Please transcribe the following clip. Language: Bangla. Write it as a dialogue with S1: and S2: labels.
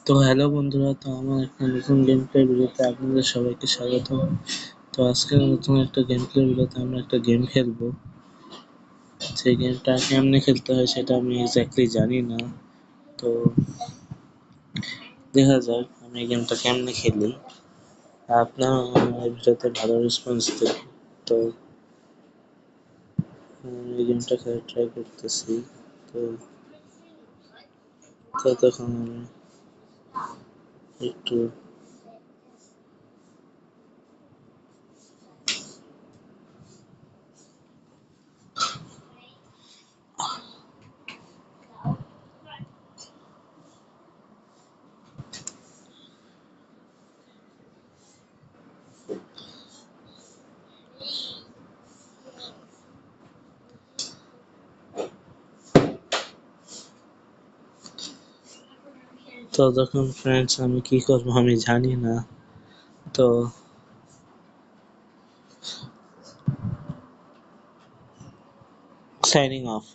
S1: তো হ্যালো বন্ধুরা, তো আমার একটা নতুন গেম প্লে ভিডিওতে আপনাদের সবাইকে স্বাগত। তো আজকের নতুন একটা গেম প্লে ভিডিওতে আমরা একটা গেম খেলবো। সেই গেমটা কেমনে খেলতে হয় সেটা আমি এক্স্যাক্টলি জানি না। তো দেখা যাক আমি এই গেমটা কেমনে খেলি। আপনারা এই ভিডিওতে ভালো রেসপন্স দেবেন। তো এই গেমটা খেলে ট্রাই করতেছি। তো ততক্ষণ আমি একটু ততক্ষণ ফ্রেন্ডস আমি কি করবো আমি জানি না। তো সাইনিং অফ।